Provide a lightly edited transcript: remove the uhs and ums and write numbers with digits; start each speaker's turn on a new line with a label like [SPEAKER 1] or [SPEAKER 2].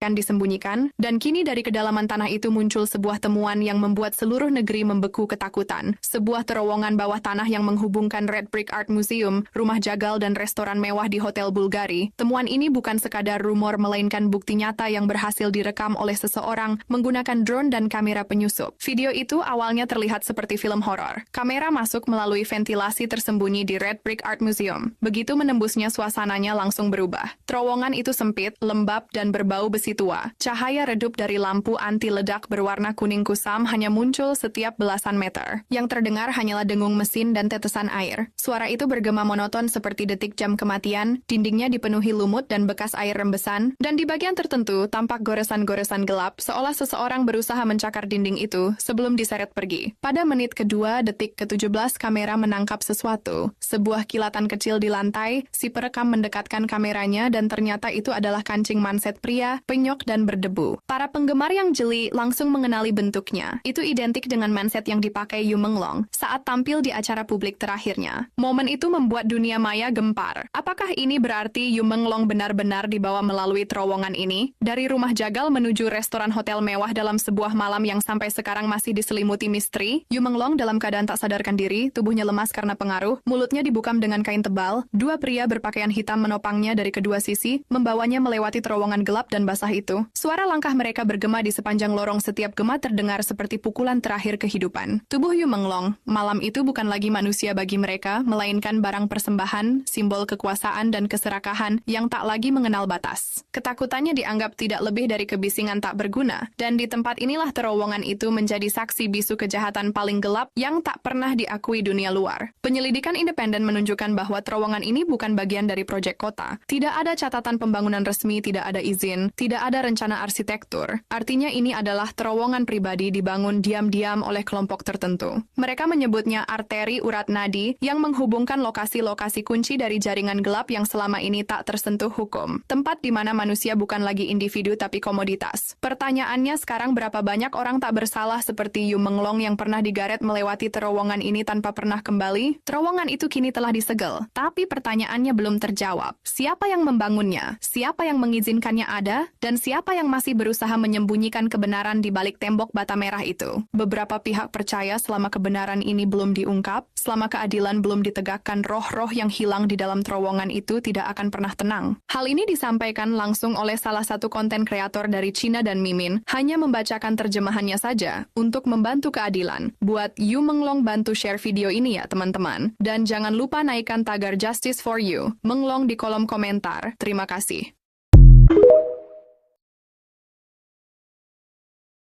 [SPEAKER 1] akan disembunyikan, dan kini dari kedalaman tanah itu muncul sebuah temuan yang membuat seluruh negeri membeku ketakutan. Sebuah terowongan bawah tanah yang menghubungkan Red Brick Art Museum, rumah jagal dan restoran mewah di Hotel Bulgari. Temuan ini bukan sekadar rumor melainkan bukti nyata yang berhasil direkam oleh seseorang menggunakan drone dan kamera penyusup. Video itu awalnya terlihat seperti film horor. Kamera masuk melalui ventilasi tersembunyi di Red Brick Art Museum. Begitu menembusnya, suasananya langsung berubah. Terowongan itu sempit, lembab, dan berbau besi tua. Cahaya redup dari lampu anti-ledak berwarna kuning kusam hanya muncul setiap belasan meter. Yang terdengar hanyalah dengung mesin dan tetesan air. Suara itu bergema monoton seperti detik jam kematian, dindingnya dipenuhi lumut dan bekas air rembesan, dan di bagian tertentu tampak goresan-goresan gelap seolah seseorang berusaha mencakar dinding itu sebelum diseret pergi. Pada menit kedua, detik ke-17, kamera menangkap sesuatu. Sebuah kilatan kecil di lantai, si perekam mendekatkan kameranya dan ternyata itu adalah kancing manset pria, penyok dan berdebu. Para penggemar yang jeli langsung mengenali bentuknya. Itu identik dengan manset yang dipakai Yu Menglong saat tampil di acara publik terakhirnya. Momen itu membuat dunia maya gempar. Apakah ini berarti Yu Menglong benar-benar dibawa melalui terowongan ini? Dari rumah jagal menuju restoran hotel mewah dalam sebuah malam yang sampai sekarang masih diselimuti misteri, Yu Menglong dalam keadaan tak sadarkan diri, tubuhnya lemas karena pengaruh, mulutnya dibukam dengan kain tebal, dua pria berpakaian hitam menopangnya dari kedua sisi, membawanya melewati terowongan gelap dan basah itu. Suara langkah mereka bergema di sepanjang lorong, setiap gema terdengar seperti pukulan terakhir kehidupan. Tubuh Yu Menglong, malam itu bukan lagi manusia bagi mereka, melainkan barang persembahan, simbol kekuasaan dan keserakahan yang tak lagi mengenal batas. Ketakutannya dianggap tidak lebih dari kebisingan tak berguna, dan di tempat inilah terowongan itu menjadi saksi bisu kejahatan paling gelap yang tak pernah diakui dunia luar. Penyelidikan independen menunjukkan bahwa terowongan ini bukan bagian dari proyek kota. Tidak ada catatan pembangunan resmi, tidak ada izin, tidak ada rencana arsitektur. Artinya ini adalah terowongan pribadi dibangun diam-diam oleh kelompok tertentu. Mereka menyebutnya arteri urat nadi yang menghubungkan lokasi-lokasi kunci dari jaringan gelap yang selama ini tak tersentuh hukum. Tempat di mana manusia bukan lagi individu tapi komoditas. Pertanyaannya sekarang, berapa banyak orang tak bersalah seperti Yu Menglong yang pernah digaret melewati terowongan ini tanpa pernah kembali? Terowongan itu kini telah disegel, tapi pertanyaannya belum terjawab. Siapa yang membangunnya? Siapa yang mengizinkannya ada? Dan siapa yang masih berusaha menyembunyikan kebenaran di balik tembok bata merah itu? Beberapa pihak percaya selama kebenaran ini belum diungkap, selama keadilan belum ditegakkan, roh-roh yang hilang di dalam terowongan itu tidak akan pernah tenang. Hal ini disampaikan langsung oleh salah satu konten kreator dari Cina dan Mimin, hanya membacakan terjemahannya saja untuk membantu keadilan. Buat Yu Menglong, bantu share video ini ya teman-teman. Dan jangan lupa naikkan tagar Justice for You Menglong di kolom komentar. Terima kasih.